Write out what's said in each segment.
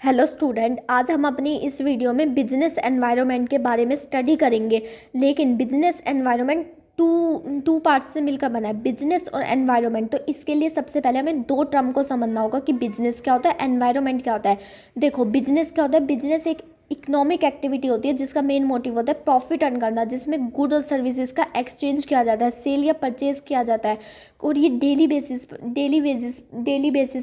Hello student, आज हम अपनी इस वीडियो में बिजनेस एनवायरनमेंट के बारे में स्टडी करेंगे। लेकिन बिजनेस एनवायरनमेंट टू पार्ट्स से मिलकर बना है, बिजनेस और एनवायरनमेंट। तो इसके लिए सबसे पहले हमें दो टर्म को समझना होगा कि बिजनेस क्या होता है, एनवायरनमेंट क्या होता है। देखो, बिजनेस क्या होता है? बिजनेस एक इकोनॉमिक एक्टिविटी होती है जिसका मेन मोटिव होता है प्रॉफिट अर्न करना, जिसमें गुड और सर्विसेज का एक्सचेंज किया जाता है, सेल या परचेज किया जाता है। और ये डेली बेसिस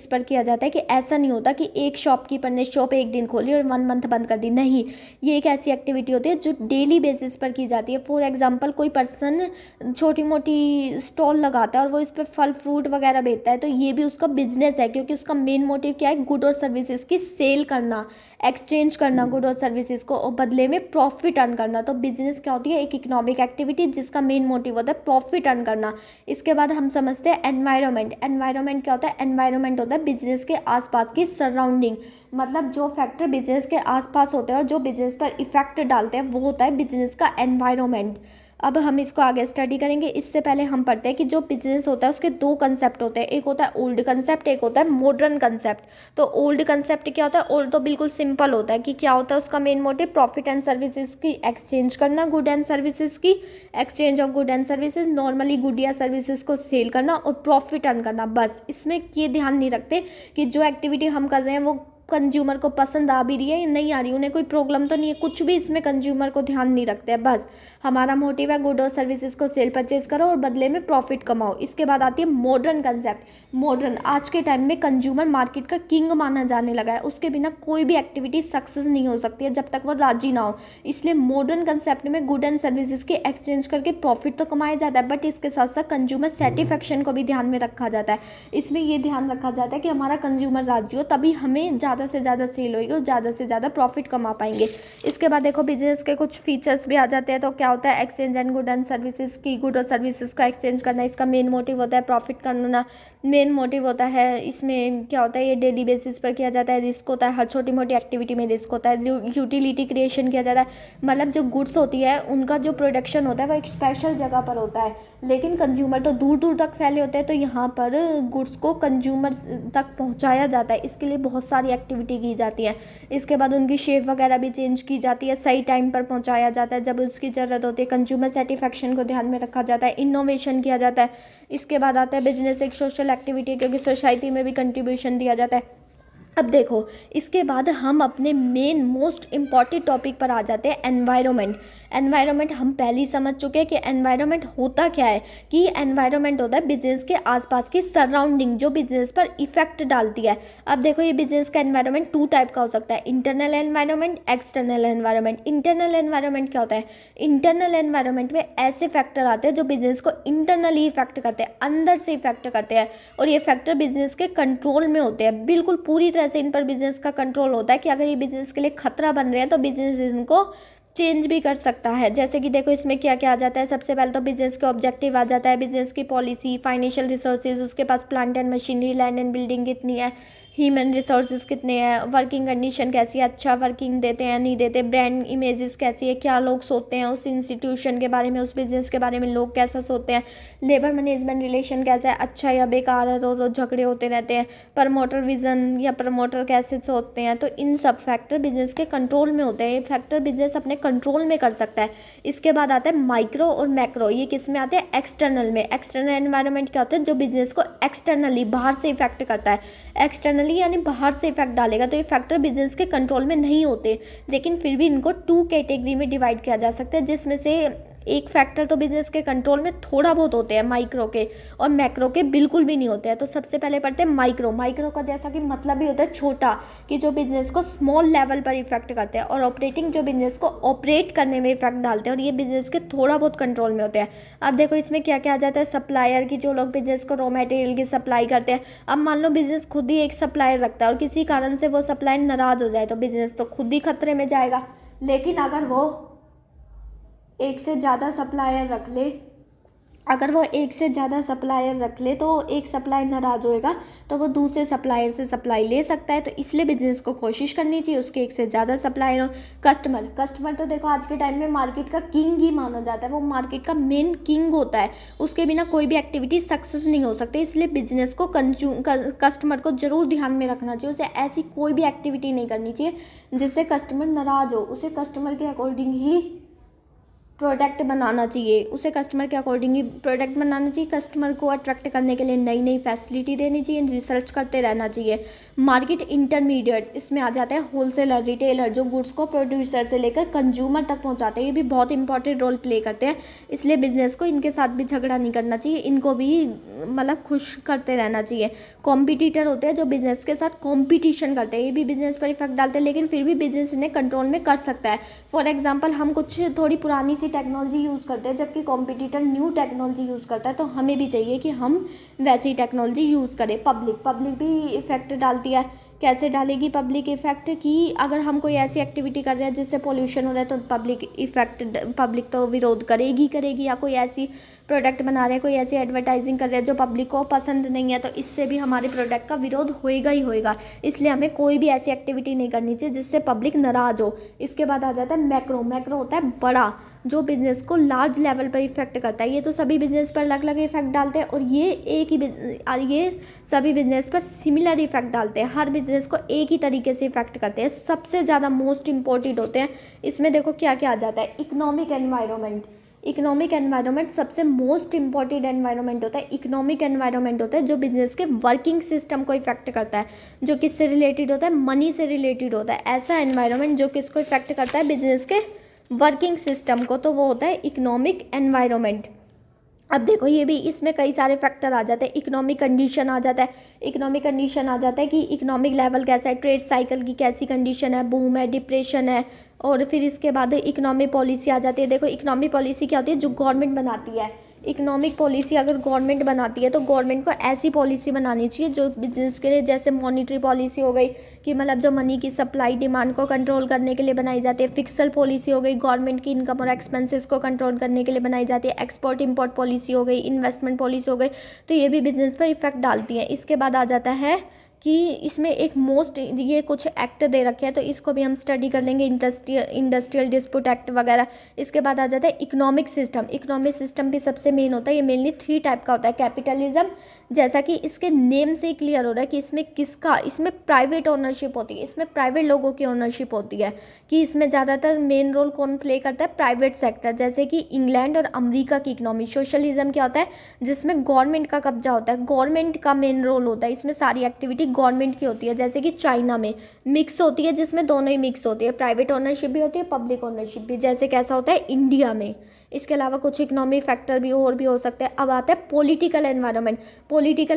पर किया जाता है। कि ऐसा नहीं होता कि एक शॉपकीपर ने शॉप एक दिन खोली और 1 मंथ बंद कर दी, नहीं। ये एक ऐसी एक्टिविटी होती है जो डेली बेसिस पर की जाती है। फॉर एग्जांपल, कोई पर्सन छोटी मोटी स्टॉल लगाता है और वो इस पर फल फ्रूट वगैरह बेचता है, तो ये भी उसका बिजनेस है, क्योंकि उसका मेन मोटिव क्या है? गुड और सर्विसेज की सेल करना, एक्सचेंज करना गुड और सर्विसेज को, और बदले में प्रॉफिट अर्न करना। तो बिजनेस क्या होती है? एक इकोनॉमिक एक्टिविटी जिसका मेन मोटिव होता है प्रॉफिट अर्न करना। इसके बाद हम समझते हैं एनवायरनमेंट। एनवायरनमेंट क्या होता है? एनवायरनमेंट होता है बिजनेस के आसपास की सराउंडिंग, मतलब जो फैक्टर बिजनेस के आसपास होते हैं और जो बिजनेस पर इफेक्ट डालते हैं, वो होता है बिजनेस का एनवायरनमेंट। अब हम इसको आगे स्टडी करेंगे। इससे पहले हम पढ़ते हैं कि जो बिजनेस होता है उसके दो कंसेप्ट होते हैं, एक होता है ओल्ड कंसेप्ट, एक होता है मॉडर्न कंसेप्ट। तो ओल्ड कंसेप्ट क्या होता है? ओल्ड तो बिल्कुल सिंपल होता है कि क्या होता है उसका main motive? Profit and services की एक्सचेंज करना, गुड एंड सर्विसेज की exchange of good and services, normally good या सर्विसेज को सेल करना और प्रॉफिट अर्न करना। बस इसमें ये ध्यान नहीं रखते कि जो एक्टिविटी हम कर रहे हैं वो कंज्यूमर को पसंद आ भी रही है या नहीं आ रही, उन्हें कोई प्रॉब्लम तो नहीं है, कुछ भी इसमें कंज्यूमर को ध्यान नहीं रखते हैं। बस हमारा मोटिव है गुड और सर्विसेज को सेल परचेज करो और बदले में प्रॉफिट कमाओ। इसके बाद आती है मॉडर्न कंसेप्ट। मॉडर्न आज के टाइम में कंज्यूमर मार्केट का किंग माना जाने लगा है, उसके बिना कोई भी एक्टिविटी सक्सेस नहीं हो सकती है जब तक वो राजी ना हो। इसलिए मॉडर्न कंसेप्ट में गुड एंड सर्विसेज के एक्सचेंज करके प्रॉफिट तो कमाया जाता है, बट इसके साथ साथ कंज्यूमर सेटिस्फेक्शन को भी ध्यान में रखा जाता है। इसमें यह ध्यान रखा जाता है कि हमारा कंज्यूमर राजी हो, तभी हमें ज़्यादा से ज़्यादा सेल होगी और ज़्यादा से ज़्यादा प्रॉफिट कमा पाएंगे। इसके बाद देखो, बिजनेस के कुछ फीचर्स भी आ जाते हैं। तो क्या होता है? Exchange and good and services की, गुड और सर्विसेज का एक्सचेंज करना, इसका मेन मोटिव होता है प्रॉफिट करना। मेन मोटिव होता है, इसमें क्या होता है? ये डेली बेसिस पर किया जाता है। रिस्क होता है, हर छोटी मोटी एक्टिविटी में रिस्क होता है। यूटिलिटी क्रिएशन किया जाता है, मतलब जो गुड्स होती है उनका जो प्रोडक्शन होता है वो एक स्पेशल जगह पर होता है, लेकिन कंज्यूमर तो दूर दूर तक फैले होते हैं। तो यहाँ पर गुड्स को कंज्यूमर तक पहुँचाया जाता है, इसके लिए बहुत सारी एक्टिविटी की जाती है। इसके बाद उनकी शेप वगैरह भी चेंज की जाती है, सही टाइम पर पहुंचाया जाता है जब उसकी ज़रूरत होती है। कंज्यूमर सेटिस्फेक्शन को ध्यान में रखा जाता है, इनोवेशन किया जाता है। इसके बाद आता है बिजनेस एक सोशल एक्टिविटी है, क्योंकि सोसाइटी में भी कंट्रीब्यूशन दिया जाता है। अब देखो, इसके बाद हम अपने मेन मोस्ट इम्पॉर्टेंट टॉपिक पर आ जाते हैं, एनवायरनमेंट। एनवायरनमेंट हम पहले ही समझ चुके हैं कि एनवायरनमेंट होता क्या है। कि एनवायरनमेंट होता है बिजनेस के आसपास की सराउंडिंग जो बिजनेस पर इफेक्ट डालती है। अब देखो, ये बिजनेस का एनवायरनमेंट टू टाइप का हो सकता है, internal environment, external environment. Internal environment क्या होता है? इंटरनल एनवायरनमेंट में ऐसे फैक्टर आते हैं जो बिजनेस को इंटरनली इफेक्ट करते हैं, अंदर से इफेक्ट करते हैं, और ये फैक्टर बिजनेस के कंट्रोल में होते हैं। बिल्कुल पूरी तरह से इन पर बिजनेस का कंट्रोल होता है कि अगर ये बिजनेस के लिए खतरा बन रहे हैं तो बिजनेस इनको चेंज भी कर सकता है। जैसे कि देखो, इसमें क्या क्या आ जाता है। सबसे पहले तो बिजनेस के ऑब्जेक्टिव आ जाता है, बिजनेस की पॉलिसी, फाइनेंशियल रिसोर्सेज, उसके पास plant and machinery, land and building कितनी है, ह्यूमन रिसोर्सेज कितने हैं, वर्किंग कंडीशन कैसी है, अच्छा वर्किंग देते हैं नहीं देते, ब्रांड इमेजेस कैसी है, क्या लोग सोचते हैं उस इंस्टीट्यूशन के बारे में, उस बिजनेस के बारे में लोग कैसा सोचते हैं, लेबर मैनेजमेंट रिलेशन कैसा है, अच्छा या बेकार है, रोज रोज झगड़े होते रहते हैं, प्रमोटर विजन या प्रमोटर कैसे सोचते हैं। तो इन सब फैक्टर बिजनेस के कंट्रोल में होते हैं, ये फैक्टर बिजनेस अपने कंट्रोल में कर सकता है। इसके बाद आता है माइक्रो और मैक्रो। ये किस में आते हैं? एक्सटर्नल में। एक्सटर्नल एनवायरनमेंट क्या होता है? जो बिजनेस को एक्सटर्नली बाहर से इफेक्ट करता है। एक्सटर्नली यानी बाहर से इफेक्ट डालेगा, तो ये फैक्टर बिजनेस के कंट्रोल में नहीं होते, लेकिन फिर भी इनको टू कैटेगरी में डिवाइड किया जा सकता है, जिसमें से एक फैक्टर तो बिजनेस के कंट्रोल में थोड़ा बहुत होते हैं, माइक्रो के, और मैक्रो के बिल्कुल भी नहीं होते हैं। तो सबसे पहले पढ़ते हैं माइक्रो। माइक्रो का जैसा कि मतलब भी होता है छोटा, कि जो बिजनेस को स्मॉल लेवल पर इफेक्ट करते हैं, और ऑपरेटिंग जो बिजनेस को ऑपरेट करने में इफेक्ट डालते हैं, और ये बिजनेस के थोड़ा बहुत कंट्रोल में होते हैं। अब देखो, इसमें क्या क्या आ जाता है। सप्लायर की, जो लोग बिजनेस को रॉ मटेरियल की सप्लाई करते हैं। अब मान लो बिजनेस खुद ही एक सप्लायर रखता है और किसी कारण से वो सप्लायर नाराज हो जाए, तो बिजनेस तो खुद ही खतरे में जाएगा। लेकिन अगर वो एक से ज़्यादा सप्लायर रख ले अगर वो एक से ज़्यादा सप्लायर रख ले तो एक सप्लायर नाराज़ होएगा तो वो दूसरे सप्लायर से सप्लाई ले सकता है। तो इसलिए बिजनेस को कोशिश करनी चाहिए उसके एक से ज़्यादा सप्लायर हो। कस्टमर कस्टमर तो देखो आज के टाइम में मार्केट का किंग ही माना जाता है, वो मार्केट का मेन किंग होता है, उसके बिना कोई भी एक्टिविटी सक्सेस नहीं हो सकती। इसलिए बिजनेस को कस्टमर को जरूर ध्यान में रखना चाहिए। उसे ऐसी कोई भी एक्टिविटी नहीं करनी चाहिए जिससे कस्टमर नाराज़ हो। उसे कस्टमर के अकॉर्डिंग ही प्रोडक्ट बनाना चाहिए, उसे कस्टमर के अकॉर्डिंग ही प्रोडक्ट बनाना चाहिए। कस्टमर को अट्रैक्ट करने के लिए नई नई फैसिलिटी देनी चाहिए, रिसर्च करते रहना चाहिए। मार्केट इंटरमीडिएट इसमें आ जाता है होलसेलर, रिटेलर, जो गुड्स को प्रोड्यूसर से लेकर कंज्यूमर तक पहुंचाते हैं, ये भी बहुत इंपॉर्टेंट रोल प्ले करते हैं। इसलिए बिजनेस को इनके साथ भी झगड़ा नहीं करना चाहिए, इनको भी मतलब खुश करते रहना चाहिए। कॉम्पिटिटर होते हैं जो बिजनेस के साथ कॉम्पिटिशन करते हैं, ये भी बिजनेस पर इफेक्ट डालते हैं, लेकिन फिर भी बिजनेस इन्हें कंट्रोल में कर सकता है। फॉर एग्जाम्पल हम कुछ थोड़ी पुरानी सी टेक्नोलॉजी यूज़ करते हैं जबकि कॉम्पिटिटर न्यू टेक्नोलॉजी यूज़ करता है, तो हमें भी चाहिए कि हम वैसी टेक्नोलॉजी यूज़ करें। पब्लिक भी इफेक्ट डालती है। कैसे डालेगी पब्लिक इफेक्ट कि अगर हम कोई ऐसी एक्टिविटी कर रहे हैं जिससे पोल्यूशन हो रहा है तो पब्लिक तो विरोध करेगी या कोई ऐसी प्रोडक्ट बना रहे हैं, कोई ऐसी एडवर्टाइजिंग कर रहे हैं जो पब्लिक को पसंद नहीं है, तो इससे भी हमारे प्रोडक्ट का विरोध होएगा ही होएगा। इसलिए हमें कोई भी ऐसी एक्टिविटी नहीं करनी चाहिए जिससे पब्लिक नाराज हो। इसके बाद आ जाता है मैक्रो होता है बड़ा, जो बिजनेस को लार्ज लेवल पर इफेक्ट करता है। ये तो सभी बिजनेस पर अलग अलग इफेक्ट डालते हैं और ये सभी बिजनेस पर सिमिलर इफेक्ट डालते हैं, हर बिजनेस को एक ही तरीके से इफेक्ट करते हैं। सबसे ज़्यादा मोस्ट इंपॉर्टेंट होते हैं। इसमें देखो क्या क्या आ जाता है। इकोनॉमिक एनवायरनमेंट सबसे मोस्ट इंपॉर्टेंट एनवायरनमेंट होता है। इकोनॉमिक एनवायरनमेंट होता है जो बिजनेस के वर्किंग सिस्टम को इफेक्ट करता है, जो किससे रिलेटेड होता है, मनी से रिलेटेड होता है। ऐसा एनवायरनमेंट जो किसको इफेक्ट करता है, बिजनेस के वर्किंग सिस्टम को, तो वो होता है इकोनॉमिक एनवायरनमेंट। अब देखो ये भी इसमें कई सारे फैक्टर आ जाते हैं। इकोनॉमिक कंडीशन आ जाता है कि इकोनॉमिक लेवल कैसा है, ट्रेड साइकिल की कैसी कंडीशन है, बूम है, डिप्रेशन है, और फिर इसके बाद इकोनॉमिक पॉलिसी आ जाती है। देखो इकोनॉमिक पॉलिसी क्या होती है, जो गवर्नमेंट बनाती है। इकोनॉमिक पॉलिसी अगर गवर्नमेंट बनाती है तो गवर्नमेंट को ऐसी पॉलिसी बनानी चाहिए जो बिजनेस के लिए, जैसे मॉनिटरी पॉलिसी हो गई कि मतलब जो मनी की सप्लाई डिमांड को कंट्रोल करने के लिए बनाई जाती है। फिक्सल पॉलिसी हो गई, गवर्नमेंट की इनकम और एक्सपेंसेस को कंट्रोल करने के लिए बनाई जाती है। एक्सपोर्ट इंपोर्ट पॉलिसी हो गई, इन्वेस्टमेंट पॉलिसी हो गई, तो ये भी बिजनेस पर इफेक्ट डालती है। इसके बाद आ जाता है कि इसमें एक ये कुछ एक्ट दे रखे हैं तो इसको भी हम स्टडी कर लेंगे, इंडस्ट्रियल डिस्प्यूट एक्ट वगैरह। इसके बाद आ जाता है इकोनॉमिक सिस्टम भी सबसे मेन होता है। ये मेनली 3 टाइप का होता है। कैपिटलिज्म, जैसा कि इसके नेम से ही क्लियर हो रहा है कि इसमें प्राइवेट ओनरशिप होती है, इसमें प्राइवेट लोगों की ओनरशिप होती है, कि इसमें ज़्यादातर मेन रोल कौन प्ले करता है, प्राइवेट सेक्टर, जैसे कि इंग्लैंड और अमेरिका की इकोनॉमी। सोशलिज्म क्या होता है, जिसमें गवर्नमेंट का कब्जा होता है, गवर्नमेंट का मेन रोल होता है, इसमें सारी एक्टिविटी गवर्नमेंट की होती है। जैसे कि चाइना में मिक्स होती है, जिसमें दोनों ही मिक्स होती है, प्राइवेट ओनरशिप भी होती है, पब्लिक ओनरशिप भी, जैसे कैसा होता है इंडिया में। इसके अलावा कुछ इकोनॉमिक फैक्टर भी और भी हो सकते हैं। अब आता है पॉलिटिकल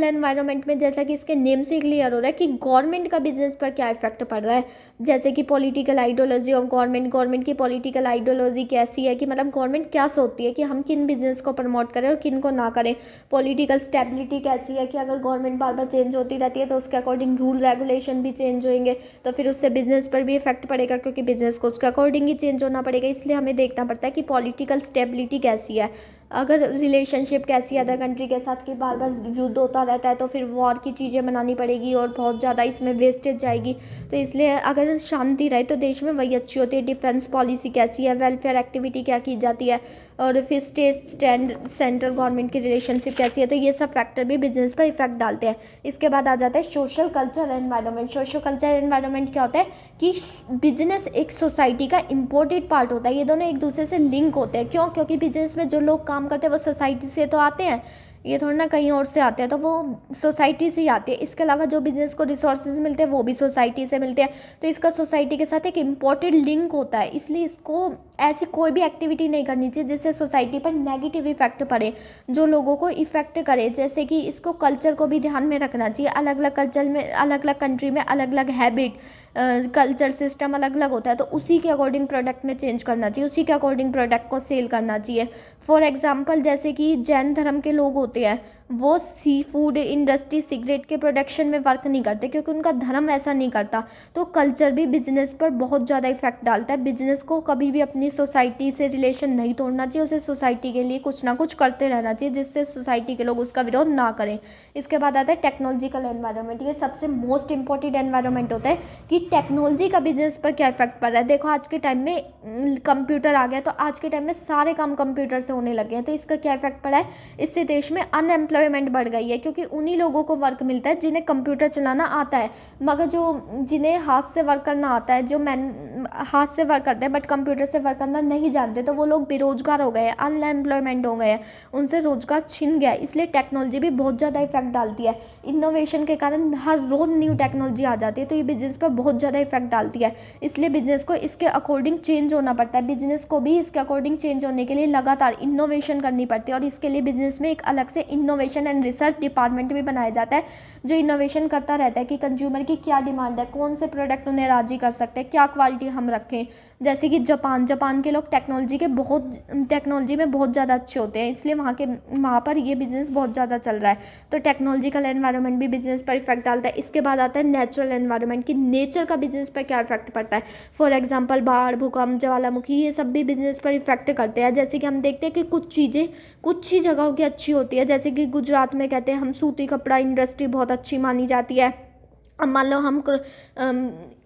एनवायरनमेंट में जैसा कि इसके नेम से क्लियर हो रहा है कि गवर्नमेंट का बिजनेस पर क्या इफेक्ट पड़ रहा है। जैसे कि पॉलिटिकल आइडियोलॉजी ऑफ गवर्नमेंट की पॉलिटिकल आइडियोलॉजी कैसी है, कि मतलब गवर्नमेंट क्या सोचती है कि हम किन बिजनेस को प्रमोट करें और किन को ना करें। पॉलिटिकल स्टेबिलिटी कैसी है, कि अगर गवर्नमेंट बार बार चेंज होती रहती है तो उसके अकॉर्डिंग रूल रेगुलेशन भी चेंज होंगे, तो फिर उससे बिजनेस पर भी इफेक्ट पड़ेगा, क्योंकि बिजनेस को उसके अकॉर्डिंग ही चेंज होना पड़ेगा। इसलिए हमें देखना पड़ता है कि पॉलिटिकल स्टेबिलिटी कैसी है, अगर रिलेशनशिप कैसी है अदर कंट्री के साथ, कि बार बार युद्ध होता रहता है तो फिर वॉर की चीज़ें बनानी पड़ेगी और बहुत ज़्यादा इसमें वेस्टेज जाएगी। तो इसलिए अगर शांति रहे तो देश में वही अच्छी होती है। डिफेंस पॉलिसी कैसी है, वेलफेयर एक्टिविटी क्या की जाती है, और फिर सेंट्रल गवर्नमेंट की रिलेशनशिप कैसी है, तो ये सब फैक्टर भी बिजनेस पर इफेक्ट डालते हैं। इसके बाद आ जाता है सोशल कल्चर एनवायरनमेंट क्या होता है, कि बिजनेस एक सोसाइटी का इम्पोर्टेंट पार्ट होता है। ये दोनों एक दूसरे से लिंक होते हैं। क्यों? क्योंकि बिजनेस में जो लोग काम करते हैं वो सोसाइटी से तो आते हैं, ये थोड़ा ना कहीं और से आते हैं, तो वो सोसाइटी से ही आते हैं। इसके अलावा जो बिजनेस को रिसोर्सेज मिलते हैं वो भी सोसाइटी से मिलते हैं, तो इसका सोसाइटी के साथ एक इम्पॉर्टेंट लिंक होता है। इसलिए इसको ऐसी कोई भी एक्टिविटी नहीं करनी चाहिए जिससे सोसाइटी पर नेगेटिव इफेक्ट पड़े, जो लोगों को इफेक्ट करे। जैसे कि इसको कल्चर को भी ध्यान में रखना चाहिए। अलग अलग कल्चर में, अलग अलग कंट्री में अलग अलग हैबिट, कल्चर सिस्टम अलग अलग होता है, तो उसी के अकॉर्डिंग प्रोडक्ट में चेंज करना चाहिए, उसी के अकॉर्डिंग प्रोडक्ट को सेल करना चाहिए। फॉर एग्जांपल जैसे कि जैन धर्म के लोग होते हैं, वो सी फूड इंडस्ट्री, सिगरेट के प्रोडक्शन में वर्क नहीं करते क्योंकि उनका धर्म ऐसा नहीं करता। तो कल्चर भी बिजनेस पर बहुत ज़्यादा इफेक्ट डालता है। बिजनेस को कभी भी अपनी सोसाइटी से रिलेशन नहीं तोड़ना चाहिए, उसे सोसाइटी के लिए कुछ ना कुछ करते रहना चाहिए जिससे सोसाइटी के लोग उसका विरोध ना करें। इसके बाद आता है टेक्नोलॉजिकल एनवायरनमेंट। ये सबसे मोस्ट इंपॉर्टेंट एनवायरनमेंट होता है कि टेक्नोलॉजी का बिजनेस पर क्या इफेक्ट पड़ रहा है। देखो आज के टाइम में कंप्यूटर आ गया, तो आज के टाइम में सारे काम कंप्यूटर से होने लगे हैं, तो इसका क्या इफेक्ट पड़ा है, इससे देश में अनएम्प्लॉयमेंट बढ़ गई है क्योंकि उन्हीं लोगों को वर्क मिलता है जिन्हें कंप्यूटर चलाना आता है, मगर जो जिन्हें हाथ से वर्क करना आता है, जो हाथ से वर्क करते हैं बट कंप्यूटर से वर्क करना नहीं जानते, तो वो लोग बेरोजगार हो गए हैं, अनएम्प्लॉयमेंट हो गए हैं, उनसे रोजगार छिन गया है। इसलिए टेक्नोलॉजी भी बहुत ज़्यादा इफेक्ट डालती है। इनोवेशन के कारण हर रोज न्यू टेक्नोलॉजी आ जाती है, तो ये बिजनेस पर बहुत ज़्यादा इफेक्ट डालती है। इसलिए बिजनेस को इसके अकॉर्डिंग चेंज होना पड़ता है। बिजनेस को भी इसके अकॉर्डिंग चेंज होने के लिए लगातार इनोवेशन करनी पड़ती है, और इसके लिए बिजनेस में एक अलग से इनोवेशन एंड रिसर्च डिपार्टमेंट भी बनाया जाता है जो इनोवेशन करता रहता है कि कंज्यूमर की क्या डिमांड है, कौन से प्रोडक्ट उन्हें राजी कर सकते हैं, क्या क्वालिटी हम रखें। जैसे कि जापान के लोग टेक्नोलॉजी में बहुत ज़्यादा अच्छे होते हैं, इसलिए वहाँ पर ये बिजनेस बहुत ज़्यादा चल रहा है। तो टेक्नोलॉजिकल एनवायरनमेंट भी बिजनेस पर इफेक्ट डालता है। इसके बाद आता है नेचुरल एनवायरनमेंट कि नेचर का बिजनेस पर क्या इफेक्ट पड़ता है। फॉर एग्जांपल बाढ़, भूकंप, ज्वालामुखी, ये सब भी बिजनेस पर इफेक्ट करते हैं। जैसे कि हम देखते हैं कि कुछ चीज़ें कुछ ही जगहों की अच्छी होती है, जैसे कि गुजरात में कहते हैं हम सूती कपड़ा इंडस्ट्री बहुत अच्छी मानी जाती है। अब मान लो हम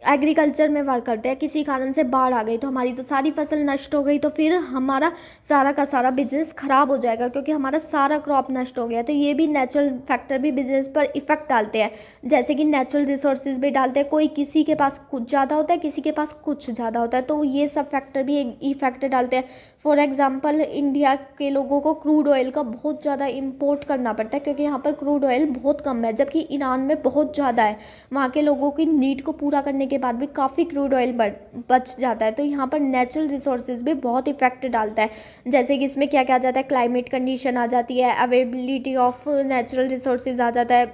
एग्रीकल्चर में वर्क करते हैं, किसी कारण से बाढ़ आ गई तो हमारी तो सारी फसल नष्ट हो गई, तो फिर हमारा सारा का सारा बिजनेस खराब हो जाएगा क्योंकि हमारा सारा क्रॉप नष्ट हो गया। तो ये भी नेचुरल फैक्टर भी बिजनेस पर इफेक्ट डालते हैं। जैसे कि नेचुरल रिसोर्सेज भी डालते हैं, कोई किसी के पास कुछ ज़्यादा होता है, किसी के पास कुछ ज़्यादा होता है, तो ये सब फैक्टर भी एक इफेक्ट डालते हैं। फॉर एग्जाम्पल इंडिया के लोगों को क्रूड ऑयल का बहुत ज़्यादा इम्पोर्ट करना पड़ता है क्योंकि यहाँ पर क्रूड ऑयल बहुत कम है, जबकि ईरान में बहुत ज़्यादा है। वहाँ के लोगों की नीड को पूरा करने के बाद भी काफ़ी क्रूड ऑयल बच जाता है। तो यहाँ पर नेचुरल रिसोर्सेज भी बहुत इफेक्ट डालता है। जैसे कि इसमें क्या क्या आ जाता है, क्लाइमेट कंडीशन आ जाती है, अवेलेबिलिटी ऑफ नेचुरल रिसोर्सेज आ जाता है,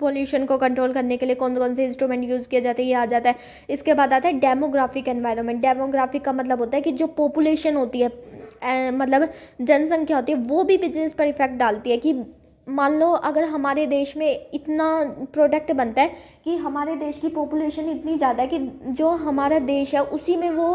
पोल्यूशन को कंट्रोल करने के लिए कौन कौन से इंस्ट्रूमेंट यूज़ किए जाते हैं, ये आ जाता है। इसके बाद आता है डेमोग्राफिक एनवायरनमेंट। डेमोग्राफिक का मतलब होता है कि जो पॉपुलेशन होती है, मतलब जनसंख्या होती है, वो भी बिजनेस पर इफेक्ट डालती है। कि मान लो अगर हमारे देश में इतना प्रोडक्ट बनता है कि हमारे देश की पॉपुलेशन इतनी ज़्यादा है कि जो हमारा देश है उसी में वो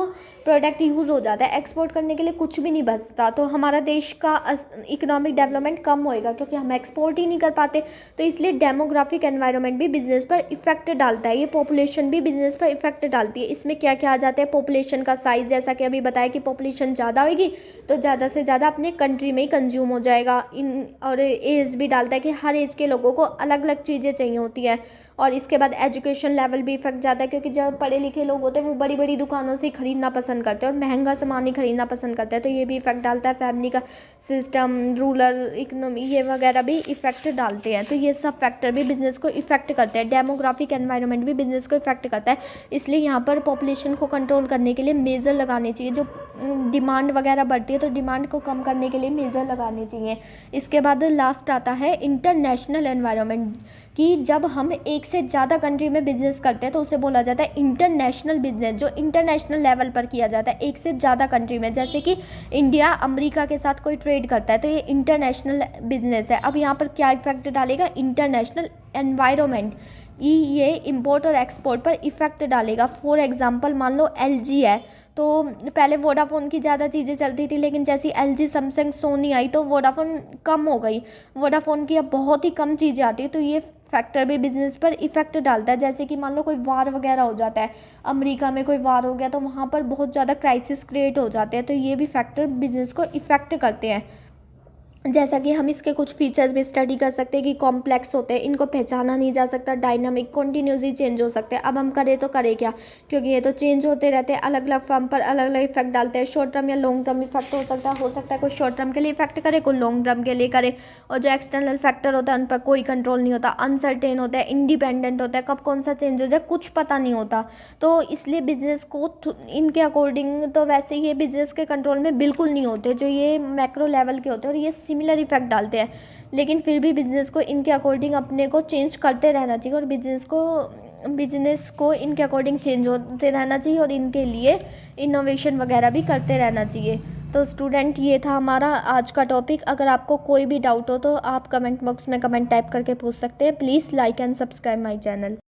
प्रोडक्ट यूज़ हो जाता है, एक्सपोर्ट करने के लिए कुछ भी नहीं बचता, तो हमारा देश का इकोनॉमिक डेवलपमेंट कम होएगा क्योंकि हम एक्सपोर्ट ही नहीं कर पाते। तो इसलिए डेमोग्राफिक एनवायरनमेंट भी बिजनेस पर इफेक्ट डालता है। ये पॉपुलेशन भी बिजनेस पर इफेक्ट डालती है। इसमें क्या क्या आ जाता है, पॉपुलेशन का साइज़, जैसा कि अभी बताया कि पॉपुलेशन ज़्यादा होगी तो ज़्यादा से ज़्यादा अपने कंट्री में ही कंज्यूम हो जाएगा। और एज भी डालता है कि हर एज के लोगों को अलग अलग चीज़ें चाहिए होती हैं। और इसके बाद एजुकेशन लेवल भी इफेक्ट जाता है क्योंकि जब पढ़े लिखे लोग होते हैं वो बड़ी बड़ी दुकानों से खरीदना पसंद करते हैं और महंगा सामान ही खरीदना पसंद करते हैं, तो ये भी इफेक्ट डालता है। फैमिली का सिस्टम, रूरल इकोनॉमी, ये वगैरह भी इफेक्ट डालते हैं। तो ये सब फैक्टर भी बिजनेस को इफेक्ट करते हैं। डेमोग्राफिक एनवायरनमेंट भी बिजनेस को इफेक्ट करता है। इसलिए यहाँ पर पॉपुलेशन को कंट्रोल करने के लिए मेजर लगाने चाहिए। जो डिमांड वगैरह बढ़ती है तो डिमांड को कम करने के लिए मेजर लगाने चाहिए। इसके बाद लास्ट आता है इंटरनेशनल एनवायरनमेंट कि जब हम एक से ज़्यादा कंट्री में बिजनेस करते हैं तो उसे बोला जाता है इंटरनेशनल बिजनेस, जो इंटरनेशनल लेवल पर किया जाता है एक से ज़्यादा कंट्री में। जैसे कि इंडिया अमेरिका के साथ कोई ट्रेड करता है तो ये इंटरनेशनल बिजनेस है। अब यहाँ पर क्या इफेक्ट डालेगा, इंटरनेशनल एनवायरनमेंट, ये इंपोर्ट और एक्सपोर्ट पर इफेक्ट डालेगा। फॉर एग्जांपल मान लो एलजी है, तो पहले वोडाफोन की ज़्यादा चीज़ें चलती थी, लेकिन जैसी एलजी, सैमसंग, सोनी आई तो वोडाफोन कम हो गई। वोडाफोन की अब बहुत ही कम चीज़ें आती है, तो ये फैक्टर भी बिजनेस पर इफेक्ट डालता है। जैसे कि मान लो कोई वार वगैरह हो जाता है, अमेरिका में कोई वार हो गया तो वहाँ पर बहुत ज़्यादा क्राइसिस क्रिएट हो जाते हैं, तो ये भी फैक्टर बिजनेस को इफेक्ट करते हैं। जैसा कि हम इसके कुछ फीचर्स भी स्टडी कर सकते हैं कि कॉम्प्लेक्स होते हैं, इनको पहचाना नहीं जा सकता, डायनामिक, कॉन्टीन्यूसली चेंज हो सकते हैं। अब हम करें तो करें क्या, क्योंकि ये तो चेंज होते रहते हैं, अलग अलग फर्म पर अलग अलग इफेक्ट डालते हैं। शॉर्ट टर्म या लॉन्ग टर्म इफेक्ट हो सकता है कोई शॉर्ट टर्म के लिए इफेक्ट करे, कोई लॉन्ग टर्म के लिए करे। और जो एक्सटर्नल फैक्टर होता है उन पर कोई कंट्रोल नहीं होता, अनसर्टेन होता है, इंडिपेंडेंट होता है, कब कौन सा चेंज हो जाए कुछ पता नहीं होता। तो इसलिए बिजनेस को इनके अकॉर्डिंग तो वैसे ये बिजनेस के कंट्रोल में बिल्कुल नहीं होते, जो ये मैक्रो लेवल के होते हैं, और ये सिमिलर इफेक्ट डालते हैं। लेकिन फिर भी बिजनेस को इनके अकॉर्डिंग अपने को चेंज करते रहना चाहिए और बिजनेस को बिजनेस को इनके अकॉर्डिंग चेंज होते रहना चाहिए और इनके लिए इनोवेशन वगैरह भी करते रहना चाहिए। तो स्टूडेंट, ये था हमारा आज का टॉपिक। अगर आपको कोई भी डाउट हो तो आप कमेंट बॉक्स में कमेंट टाइप करके पूछ सकते हैं। Please like and subscribe my channel.